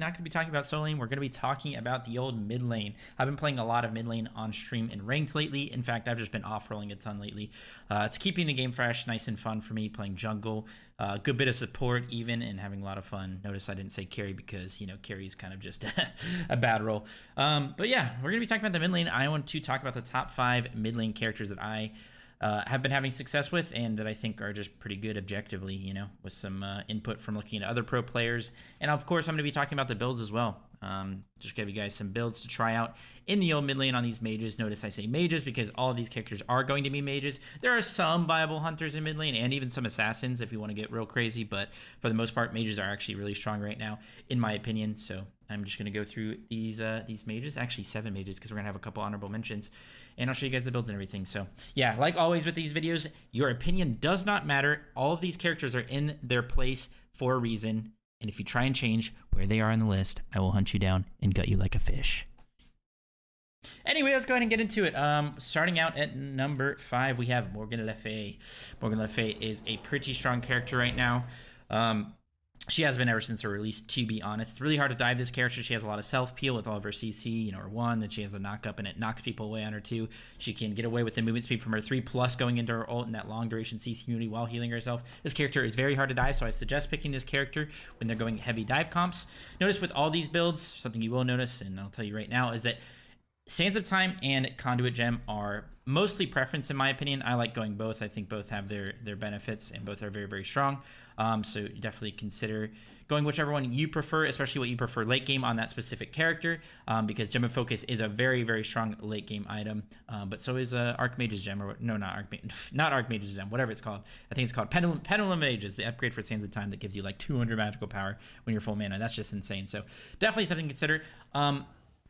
not going to be talking about solo lane. We're going to be talking about the old mid lane. I've been playing a lot of mid lane on stream and ranked lately. In fact, I've just been off-rolling a ton lately. It's keeping the game fresh, nice and fun for me, playing jungle. Good bit of support even, and having a lot of fun. Notice I didn't say carry because, you know, carry is kind of just a bad role. But yeah, we're going to be talking about the mid lane. I want to talk about the top 5 mid lane characters that I have been having success with and that I think are just pretty good objectively, you know, with some input from looking at other pro players. And of course, I'm going to be talking about the builds as well. Just give you guys some builds to try out in the old mid lane on these mages. Notice I say mages because all of these characters are going to be mages. There are some viable hunters in mid lane and even some assassins if you want to get real crazy, but for the most part, mages are actually really strong right now, in my opinion. So I'm just going to go through these mages, actually 7 mages, because we're going to have a couple honorable mentions, and I'll show you guys the builds and everything. So yeah, like always with these videos, your opinion does not matter. All of these characters are in their place for a reason. And if you try and change where they are on the list, I will hunt you down and gut you like a fish. Anyway, let's go ahead and get into it. Starting out at number 5, we have Morgan Le Fay. Morgan Le Fay is a pretty strong character right now. She has been ever since her release, to be honest. It's really hard to dive this character. She has a lot of self-peel with all of her CC, you know, her 1, then she has the knock-up, and it knocks people away on her 2. She can get away with the movement speed from her 3, plus going into her ult and that long-duration CC immunity while healing herself. This character is very hard to dive, so I suggest picking this character when they're going heavy dive comps. Notice with all these builds, something you will notice, and I'll tell you right now, is that Sands of Time and Conduit Gem are mostly preference in my opinion. I like going both. I think both have their benefits and both are very, very strong. So you definitely consider going whichever one you prefer, especially what you prefer late game on that specific character, because Gem of Focus is a very, very strong late game item. But so is Archmage's Gem, or no, not Archmage's Gem, whatever it's called. I think it's called Pendulum Mage is the upgrade for Sands of Time that gives you like 200 magical power when you're full mana. That's just insane. So definitely something to consider.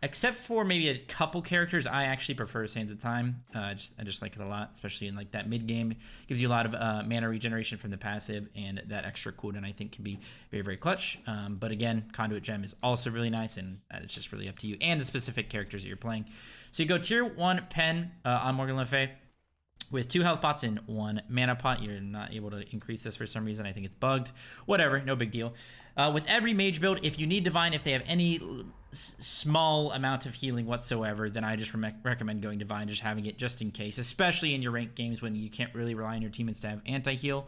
Except for maybe a couple characters, I actually prefer Sands of Time. I just like it a lot, especially in like that mid game. Gives you a lot of mana regeneration from the passive, and that extra cooldown I think can be very, very clutch. But again, Conduit Gem is also really nice, and it's just really up to you and the specific characters that you're playing. So you go tier 1 pen on Morgan Le Fay. With 2 health pots and 1 mana pot. You're not able to increase this for some reason. I think it's bugged. Whatever, no big deal. With every mage build, if you need Divine, if they have any small amount of healing whatsoever, then I just recommend going Divine, just having it just in case, especially in your ranked games when you can't really rely on your teammates to have anti-heal.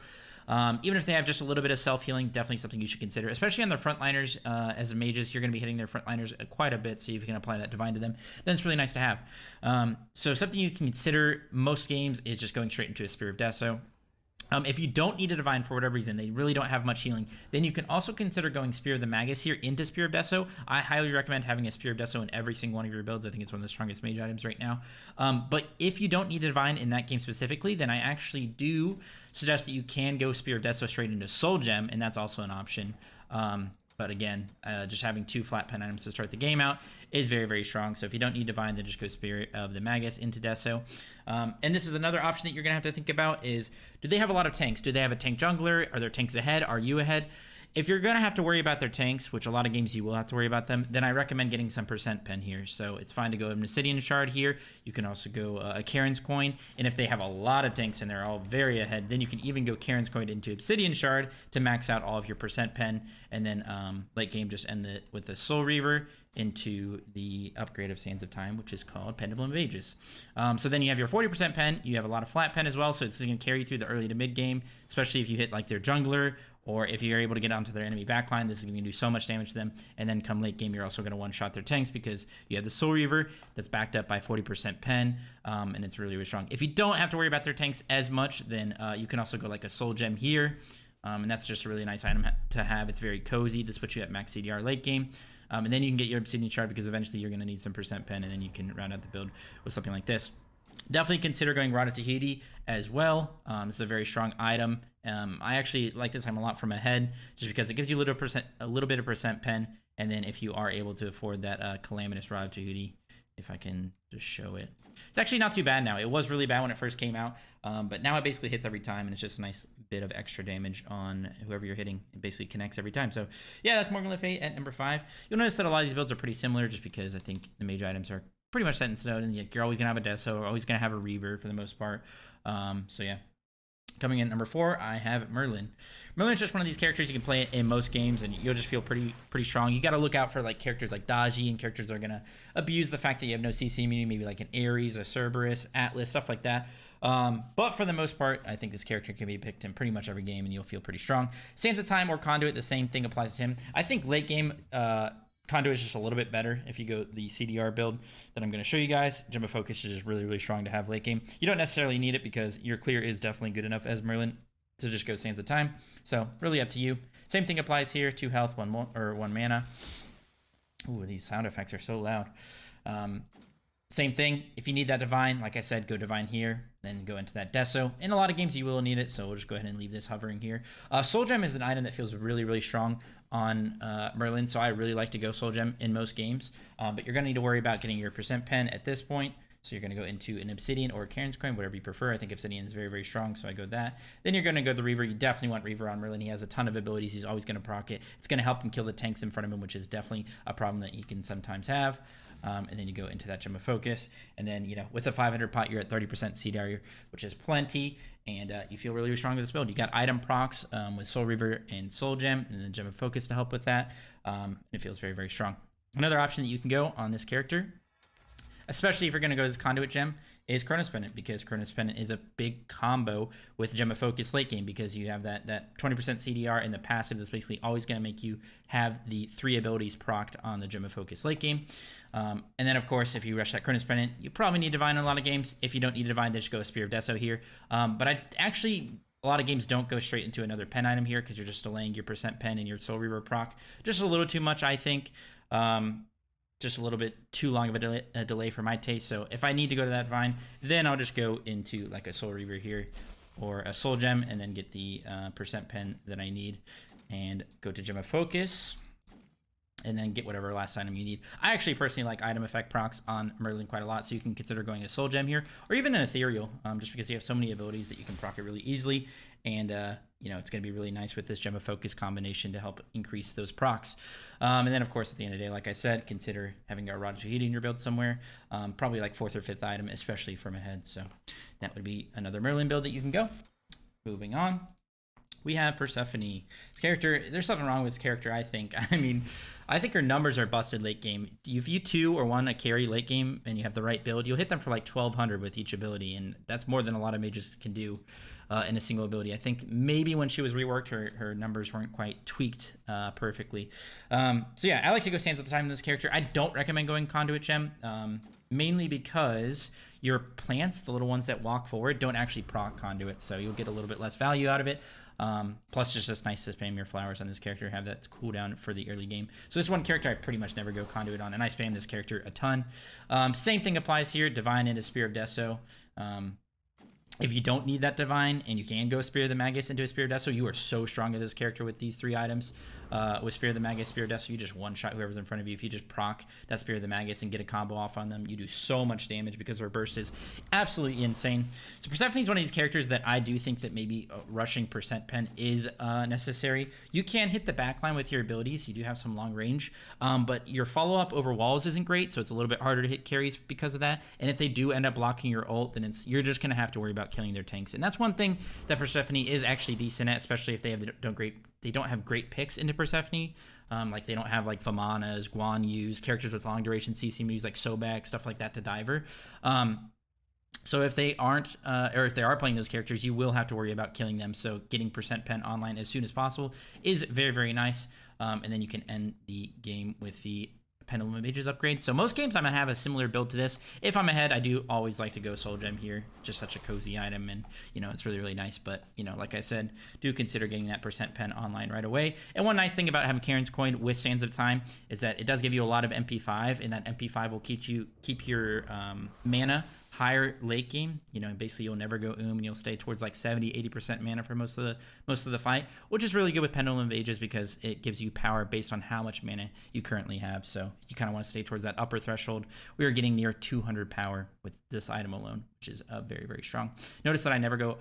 Even if they have just a little bit of self-healing, definitely something you should consider, especially on their frontliners. As mages, you're going to be hitting their frontliners quite a bit, so if you can apply that Divine to them, then it's really nice to have. So something you can consider most games is just going straight into a Spear of Deso. If you don't need a Divine for whatever reason, they really don't have much healing, then you can also consider going Spear of the Magus here into Spear of Deso. I highly recommend having a Spear of Deso in every single one of your builds. I think it's one of the strongest mage items right now. But if you don't need a Divine in that game specifically, then I actually do suggest that you can go Spear of Deso straight into Soul Gem, and that's also an option. But again, just having 2 flat pen items to start the game out is very, very strong. So if you don't need Divine, then just go Spirit of the Magus into Deso. And this is another option that you're going to have to think about is, do they have a lot of tanks? Do they have a tank jungler? Are their tanks ahead? Are you ahead? If you're going to have to worry about their tanks, which a lot of games you will have to worry about them, then I recommend getting some percent pen here. So it's fine to go an Obsidian Shard here. You can also go a Karen's Coin. And if they have a lot of tanks and they're all very ahead, then you can even go Karen's Coin into Obsidian Shard to max out all of your percent pen. And then late game just end it with the Soul Reaver into the upgrade of Sands of Time, which is called Pendulum of Ages. So then you have your 40% pen. You have a lot of flat pen as well, so it's going to carry you through the early to mid game, especially if you hit like their jungler, or if you're able to get onto their enemy backline. This is going to do so much damage to them. And then come late game, you're also going to one-shot their tanks because you have the Soul Reaver that's backed up by 40% pen, and it's really, really strong. If you don't have to worry about their tanks as much, then you can also go like a Soul Gem here. And that's just a really nice item to have. It's very cozy. This puts you at max CDR late game. And then you can get your Obsidian Shard because eventually you're going to need some percent pen, and then you can round out the build with something like this. Definitely consider going Rada Tahiti as well. This is a very strong item. I actually like this item a lot from ahead just because it gives you a little bit of percent pen. And then if you are able to afford that Calamitous Rada Tahiti, if I can just show it. It's actually not too bad now. It was really bad when it first came out, but now it basically hits every time, and it's just a nice bit of extra damage on whoever you're hitting. It basically connects every time. So yeah, that's Morgan Le Fay at number 5. You'll notice that a lot of these builds are pretty similar just because I think the mage items are pretty much set in stone, and you're always going to have a Deso, or always going to have a Reaver for the most part. So yeah. Coming in number 4, I have Merlin. Merlin's just one of these characters you can play in most games, and you'll just feel pretty strong. You got to look out for like characters like Daji and characters that are gonna abuse the fact that you have no CC immunity, maybe like an Ares, a Cerberus, Atlas, stuff like that. But for the most part, I think this character can be picked in pretty much every game, and you'll feel pretty strong. Sands of Time or Conduit, the same thing applies to him. I think late game. Conduit is just a little bit better if you go the CDR build that I'm going to show you guys. Gem of Focus is just really strong to have late game. You don't necessarily need it because your clear is definitely good enough as Merlin to just go Sands of Time. So really up to you. Same thing applies here. 2 health, 1 mana. Ooh, these sound effects are so loud. Same thing. If you need that Divine, like I said, go Divine here, then go into that Deso. In a lot of games, you will need it, so we'll just go ahead and leave this hovering here. Soul Gem is an item that feels really strong on Merlin, so I really like to go Soul Gem in most games. But you're going to need to worry about getting your percent pen at this point. So you're going to go into an Obsidian or a Karen's Coin, whatever you prefer. I think Obsidian is very strong, so I go that. Then you're going to go the Reaver. You definitely want Reaver on Merlin. He has a ton of abilities. He's always going to proc it. It's going to help him kill the tanks in front of him, which is definitely a problem that he can sometimes have. And then you go into that Gem of Focus. And then, with a 500 pot, you're at 30% CDR, which is plenty. And you feel really strong with this build. You got item procs with Soul Reaver and Soul Gem, and then Gem of Focus to help with that. It feels very strong. Another option that you can go on this character, especially if you're going to go this Conduit Gem, is Chronos Pendant, because Chronos Pendant is a big combo with Gem of Focus late game, because you have that 20% CDR and the passive that's basically always going to make you have the 3 abilities procced on the Gem of Focus late game. And then, of course, if you rush that Chronos Pendant, you probably need Divine in a lot of games. If you don't need Divine, then just go Spear of Deso here. But a lot of games don't go straight into another pen item here, because you're just delaying your percent pen and your Soul Reaver proc just a little too much, I think. Just a little bit too long of a delay for my taste. So if I need to go to that Divine, then I'll just go into like a Soul Reaver here or a Soul Gem, and then get the percent pen that I need, and go to Gem of Focus, and then get whatever last item you need. I actually personally like item effect procs on Merlin quite a lot, so you can consider going a Soul Gem here, or even an Ethereal, just because you have so many abilities that you can proc it really easily, and it's going to be really nice with this Gem of Focus combination to help increase those procs. And then, of course, at the end of the day, like I said, consider having a Rod Shahidi in your build somewhere, probably like 4th or 5th item, especially from ahead. So that would be another Merlin build that you can go. Moving on, we have Persephone. Character, there's something wrong with this character, I think. I think her numbers are busted late game. If you 2 or 1 a carry late game and you have the right build, you'll hit them for like 1200 with each ability, and that's more than a lot of mages can do in a single ability. I think maybe when she was reworked, her numbers weren't quite tweaked perfectly. So yeah, I like to go Sands of Time in this character. I don't recommend going Conduit Gem, mainly because your plants, the little ones that walk forward, don't actually proc Conduit, so you'll get a little bit less value out of it. Plus, it's just nice to spam your flowers on this character, have that cooldown for the early game. So this one character I pretty much never go Conduit on, and I spam this character a ton. Same thing applies here, Divine into Spear of Deso. If you don't need that Divine and you can go Spear of the Magus into a Spear of Deso, you are so strong at this character with these 3 items. With Spear of the Magus, Spear of Deso, you just one-shot whoever's in front of you. If you just proc that Spear of the Magus and get a combo off on them, you do so much damage because her burst is absolutely insane. So Persephone is one of these characters that I do think that maybe rushing percent pen is necessary. You can hit the backline with your abilities. You do have some long range, but your follow-up over walls isn't great, so it's a little bit harder to hit carries because of that. And if they do end up blocking your ult, then you're just going to have to worry about killing their tanks. And that's one thing that Persephone is actually decent at, especially if they don't have great picks into Persephone. Like they don't have like Vamanas, Guan Yus, characters with long duration CC moves like Sobek, stuff like that to diver. So if they aren't, or if they are playing those characters, you will have to worry about killing them. So getting percent pen online as soon as possible is very nice. And then you can end the game with the Pendulum of Mages upgrade. So most games I'm going to have a similar build to this. If I'm ahead, I do always like to go Soul Gem here. Just such a cozy item, and it's really nice. But like I said, do consider getting that percent pen online right away. And one nice thing about having Karen's Coin with Sands of Time is that it does give you a lot of MP5, and that MP5 will keep your mana higher late game. Basically you'll never go and you'll stay towards like 70-80% mana for most of the fight, which is really good with Pendulum of Ages because it gives you power based on how much mana you currently have. So you kind of want to stay towards that upper threshold. We are getting near 200 power with this item alone, which is very strong. Notice that I never go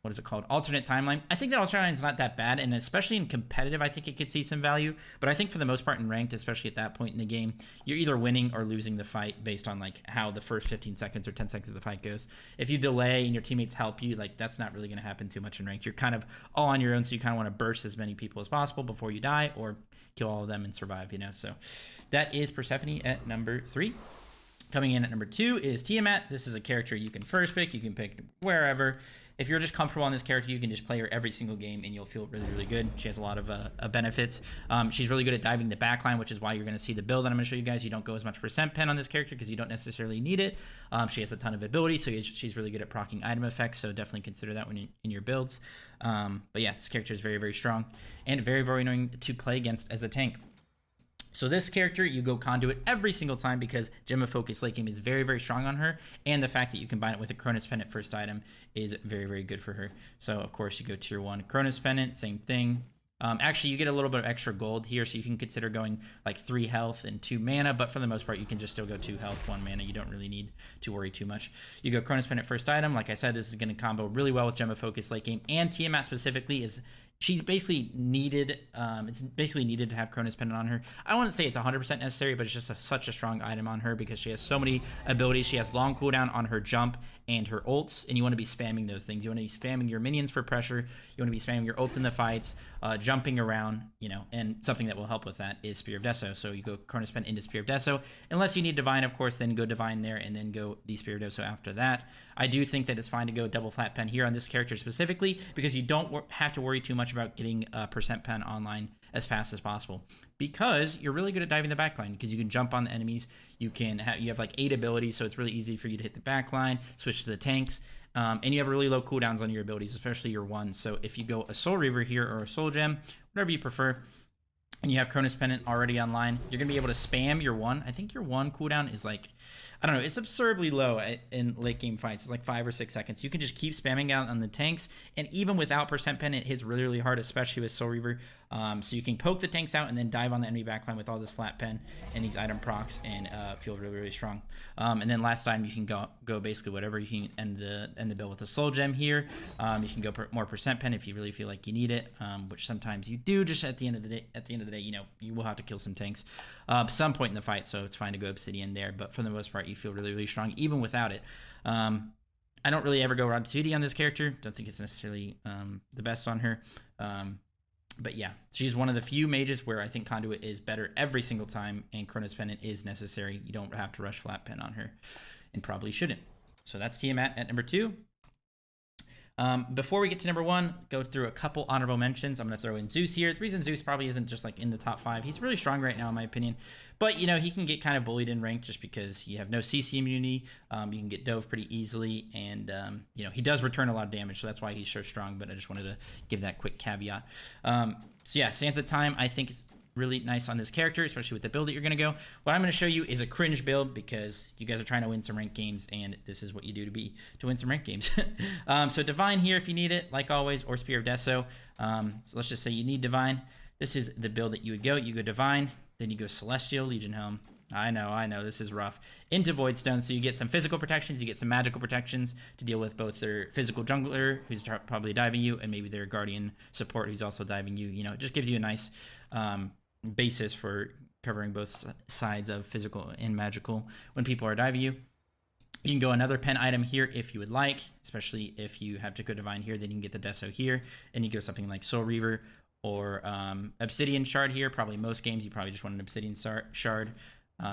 what is it called? Alternate timeline. I think that alternate timeline is not that bad, and especially in competitive, I think it could see some value. But I think for the most part in ranked, especially at that point in the game, you're either winning or losing the fight based on like how the first 15 seconds or 10 seconds of the fight goes. If you delay and your teammates help you, like that's not really going to happen too much in ranked. You're kind of all on your own, so you kind of want to burst as many people as possible before you die, or kill all of them and survive. You know, so that is Persephone at number 3. Coming in at number 2 is Tiamat. This is a character you can first pick. You can pick wherever. If you're just comfortable on this character, you can just play her every single game and you'll feel really, really good. She has a lot of benefits. She's really good at diving the backline, which is why you're going to see the build that I'm going to show you guys. You don't go as much percent pen on this character because you don't necessarily need it. She has a ton of ability, so she's really good at proccing item effects, so definitely consider that when in your builds. But yeah, this character is very, very strong and very, very annoying to play against as a tank. So this character, you go Conduit every single time because Gem of Focus late game is very, very strong on her, and the fact that you combine it with a Cronus Pendant first item is very, very good for her. So, of course, you go Tier 1 Cronus Pendant, same thing. Actually, you get a little bit of extra gold here, so you can consider going like 3 health and 2 mana, but for the most part, you can just still go 2 health, 1 mana. You don't really need to worry too much. You go Cronus Pendant first item. Like I said, this is going to combo really well with Gem of Focus late game, and Tiamat specifically is... She's basically needed, it's basically needed to have Cronus Pendant on her. I wouldn't say it's 100% necessary, but it's just such a strong item on her because she has so many abilities. She has long cooldown on her jump and her ults, and you want to be spamming those things. You want to be spamming your minions for pressure. You want to be spamming your ults in the fights, jumping around, you know, and something that will help with that is Spear of Deso. So you go Cronus Pendant into Spear of Deso. Unless you need Divine, of course, then go Divine there and then go the Spear of Deso after that. I do think that it's fine to go double flat pen here on this character specifically because you don't have to worry too much about getting percent pen online as fast as possible because you're really good at diving the backline because you can jump on the enemies. You have like 8 abilities, so it's really easy for you to hit the backline, switch to the tanks, and you have really low cooldowns on your abilities, especially your ones. So if you go a Soul Reaver here or a Soul Gem, whatever you prefer, and you have Cronus Pendant already online, you're going to be able to spam your 1. I think your 1 cooldown is like, I don't know, it's absurdly low in late game fights. It's like 5 or 6 seconds. You can just keep spamming out on the tanks, and even without percent pen, it hits really, really hard, especially with Soul Reaver. So you can poke the tanks out and then dive on the enemy backline with all this flat pen and these item procs and feel really, really strong. And then last time you can go basically whatever. You can end the build with a Soul Gem here. You can go more percent pen if you really feel like you need it, which sometimes you do. Just at the end of the day, you know, you will have to kill some tanks some point in the fight, so it's fine to go Obsidian there. But for the most part, you feel really, really strong even without it. I don't really ever go Ratatouille on this character. Don't think it's necessarily the best on her. But yeah, she's one of the few mages where I think Conduit is better every single time, and Cronus Pendant is necessary. You don't have to rush flat pen on her, and probably shouldn't. So that's Tiamat at number 2. Before we get to number 1, go through a couple honorable mentions. I'm going to throw in Zeus here. The reason Zeus probably isn't just like in the top 5, he's really strong right now in my opinion, but you know, he can get kind of bullied in rank just because you have no CC immunity. You can get dove pretty easily, and you know, he does return a lot of damage, so that's why he's so strong, but I just wanted to give that quick caveat. So yeah, Sands of Time I think is really nice on this character, especially with the build that you're going to go. What I'm going to show you is a cringe build because you guys are trying to win some ranked games, and this is what you do to win some ranked games. So Divine here if you need it, like always, or Spear of Deso. So let's just say you need Divine. This is the build that you would go. You go Divine, then you go Celestial, Legion Helm. I know, this is rough. Into Voidstone, so you get some physical protections, you get some magical protections to deal with both their physical jungler, who's probably diving you, and maybe their guardian support, who's also diving you. You know, it just gives you a nice basis for covering both sides of physical and magical when people are diving you. You can go another pen item here if you would like, especially if you have to go Divine here, then you can get the Deso here, and you go something like Soul Reaver or Obsidian Shard here. Probably most games you probably just want an Obsidian Shard,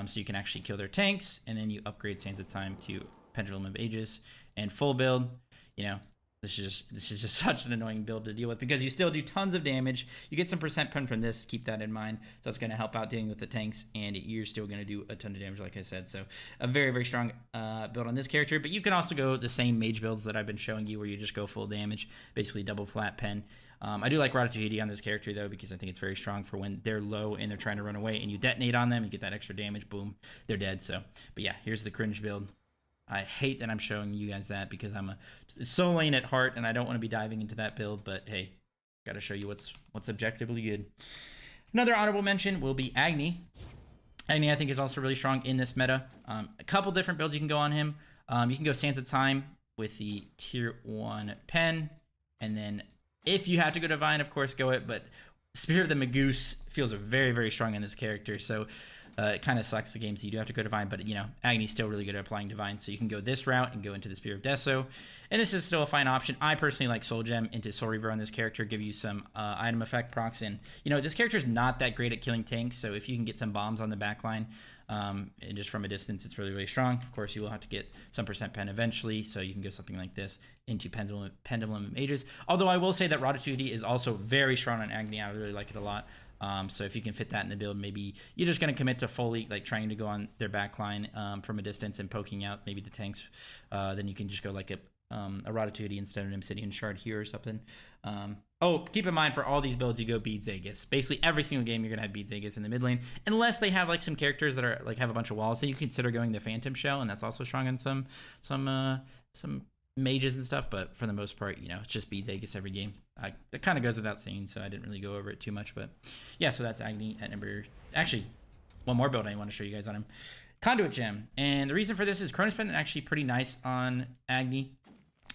so you can actually kill their tanks, and then you upgrade Sands of Time to Pendulum of Ages. And full build, you know, this is just such an annoying build to deal with because you still do tons of damage. You get some percent pen from this, keep that in mind. So it's going to help out dealing with the tanks, and you're still going to do a ton of damage, like I said. So a very, very strong build on this character. But you can also go the same mage builds that I've been showing you where you just go full damage, basically double flat pen. I do like Ratatouille on this character, though, because I think it's very strong for when they're low and they're trying to run away, and you detonate on them, you get that extra damage, boom, they're dead. So, but yeah, here's the cringe build. I hate that I'm showing you guys that because I'm a soul lane at heart, and I don't want to be diving into that build, but hey, got to show you what's objectively good. Another honorable mention will be Agni. Agni, I think, is also really strong in this meta. A couple different builds you can go on him. You can go Sands of Time with the Tier 1 pen. And then if you have to go Divine, of course, go it. But Spirit of the Magoose feels very, very strong in this character. So it kind of sucks the games you do have to go Divine. But, you know, Agni's still really good at applying Divine. So you can go this route and go into the Spirit of Deso. And this is still a fine option. I personally like Soul Gem into Soul Reaver on this character. Give you some item effect procs. And, you know, this character is not that great at killing tanks. So if you can get some bombs on the back line, and just from a distance, it's really, really strong. Of course, you will have to get some percent pen eventually, so you can go something like this into Pendulum Mages. Although I will say that Ratatouille is also very strong on Agni. I really like it a lot. So if you can fit that in the build, maybe you're just going to commit to fully like trying to go on their back line from a distance and poking out maybe the tanks. Then you can just go like a Ratatouille instead of an Obsidian Shard here or something. Oh, keep in mind for all these builds, you go Bead Zagus. Basically, every single game you're gonna have Bead Zagus in the mid lane, unless they have like some characters that are like have a bunch of walls. So you consider going the Phantom Shell, and that's also strong on some mages and stuff. But for the most part, you know, it's just Bead Zagus every game. That kind of goes without saying, so I didn't really go over it too much. But yeah, so that's Agni at number. Actually, one more build I want to show you guys on him, Conduit Gem, and the reason for this is Cronus Pendant actually pretty nice on Agni.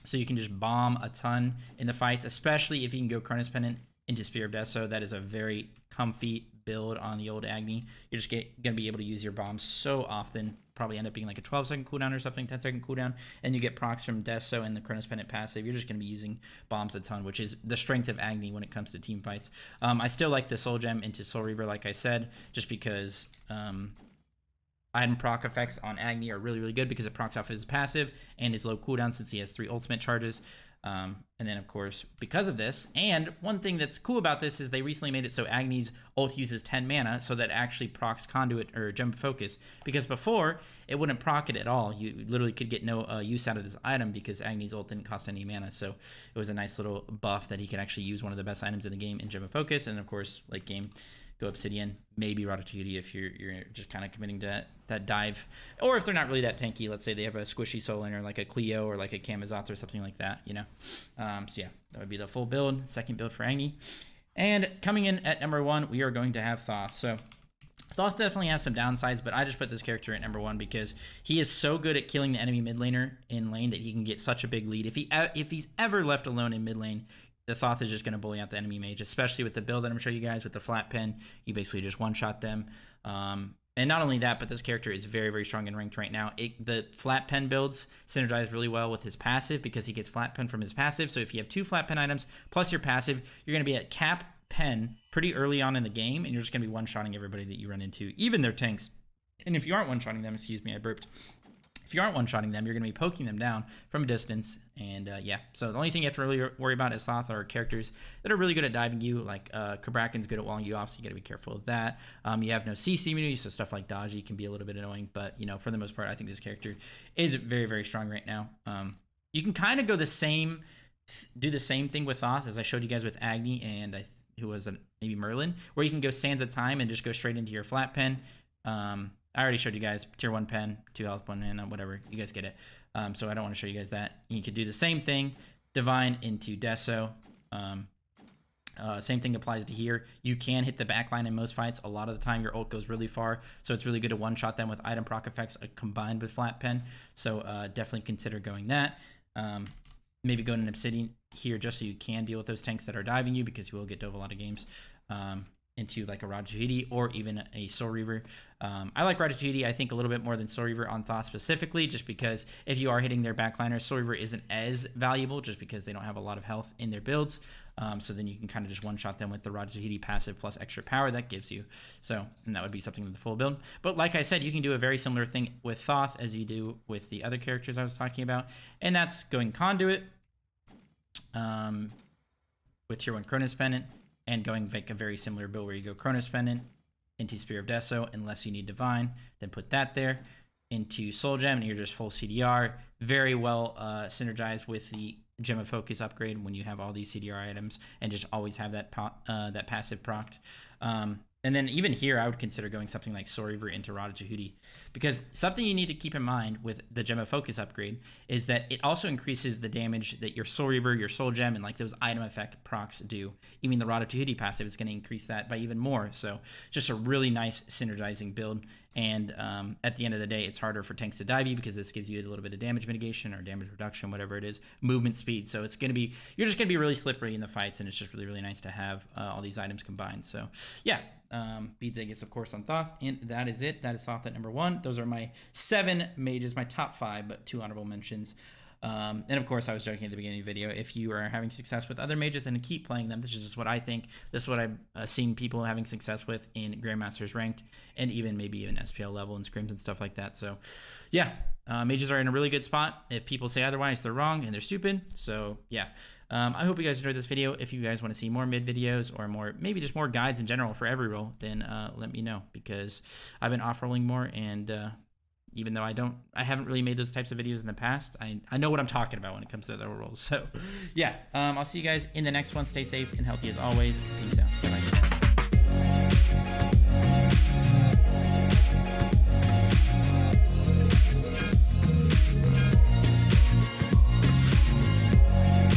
So you can just bomb a ton in the fights, especially if you can go Cronus Pendant into Spear of Deso. That is a very comfy build on the old Agni. You're just going to be able to use your bombs so often. Probably end up being like a 12-second cooldown or something, 10-second cooldown, and you get procs from Deso and the Cronus Pendant passive. You're just going to be using bombs a ton, which is the strength of Agni when it comes to team fights. I still like the Soul Gem into Soul Reaver, like I said, just because... item proc effects on Agni are really, really good because it procs off his passive and his low cooldown since he has 3 ultimate charges. And then, of course, because of this, and one thing that's cool about this is they recently made it so Agni's ult uses 10 mana, so that actually procs Conduit or Gem of Focus. Because before, it wouldn't proc it at all. You literally could get no use out of this item because Agni's ult didn't cost any mana. So it was a nice little buff that he could actually use one of the best items in the game in Gem of Focus. And, of course, late game, go Obsidian, maybe Ratatouille if you're just kind of committing to that dive. Or if they're not really that tanky, let's say they have a squishy Soul Lane or like a Cleo or like a Kamazoth or something like that, you know. So yeah, that would be the full build, second build for Agni. And coming in at number 1, we are going to have Thoth. So Thoth definitely has some downsides, but I just put this character at number 1 because he is so good at killing the enemy mid laner in lane that he can get such a big lead. If he's ever left alone in mid lane, the Thoth is just going to bully out the enemy mage, especially with the build that I'm going to show you guys with the flat pen. You basically just one-shot them. And not only that, but this character is very, very strong in ranked right now. The flat pen builds synergize really well with his passive because he gets flat pen from his passive. So if you have 2 flat pen items plus your passive, you're going to be at cap pen pretty early on in the game, and you're just going to be one-shotting everybody that you run into, even their tanks. And if you aren't one-shotting them, excuse me, I burped. If you aren't one-shotting them, you're going to be poking them down from a distance. And yeah, so the only thing you have to really worry about is Thoth are characters that are really good at diving you. Like Kabrakan's good at walling you off, so you got to be careful of that. You have no CC immunity, so stuff like Dodgy can be a little bit annoying. But, you know, for the most part, I think this character is very, very strong right now. You can kind of go do the same thing with Thoth as I showed you guys with Agni and who was maybe Merlin, where you can go Sands of Time and just go straight into your flat pen. I already showed you guys tier 1 pen, 2 health, 1 mana, whatever. You guys get it. So I don't want to show you guys that. You could do the same thing. Divine into Deso. Same thing applies to here. You can hit the backline in most fights. A lot of the time your ult goes really far. So it's really good to one-shot them with item proc effects combined with flat pen. So definitely consider going that. Maybe going an Obsidian here just so you can deal with those tanks that are diving you because you will get dove a lot of games. Into like a Ratatouille or even a Soul Reaver. I like Ratatouille, I think, a little bit more than Soul Reaver on Thoth specifically, just because if you are hitting their backliners, Soul Reaver isn't as valuable just because they don't have a lot of health in their builds. So then you can kind of just one-shot them with the Ratatouille passive plus extra power that gives you. So, and that would be something with the full build. But like I said, you can do a very similar thing with Thoth as you do with the other characters I was talking about. And that's going Conduit with tier 1 Cronus Pendant, and going like a very similar build where you go Cronus Pendant into Spear of Deso unless you need Divine, then put that there into Soul Gem, and you're just full CDR. Very well synergized with the Gem of Focus upgrade when you have all these CDR items, and just always have that that passive procced. And then even here, I would consider going something like Soul Reaver into Ratatouille, because something you need to keep in mind with the Gem of Focus upgrade is that it also increases the damage that your Soul Reaver, your Soul Gem, and like those item effect procs do. Even the Ratatouille passive is going to increase that by even more. So just a really nice synergizing build. And at the end of the day, it's harder for tanks to dive you because this gives you a little bit of damage mitigation or damage reduction, whatever it is, movement speed. So it's going to be, you're just going to be really slippery in the fights, and it's just really, really nice to have all these items combined. So yeah, Beads Egg is of course on Thoth, and that is it. That is Thoth at number 1. Those are my 7 mages, my top 5, but 2 honorable mentions. And of course, I was joking at the beginning of the video. If you are having success with other mages, then keep playing them. This is just what I think. This is what I've seen people having success with in Grandmasters ranked, and maybe even SPL level and scrims and stuff like that. So yeah, mages are in a really good spot. If people say otherwise, they're wrong and they're stupid. So yeah, I hope you guys enjoyed this video. If you guys want to see more mid videos or more, maybe just more guides in general for every role, then let me know, because I've been off-rolling more, and even though I haven't really made those types of videos in the past, I know what I'm talking about when it comes to other roles. So yeah, I'll see you guys in the next one. Stay safe and healthy as always. Peace out. Bye-bye.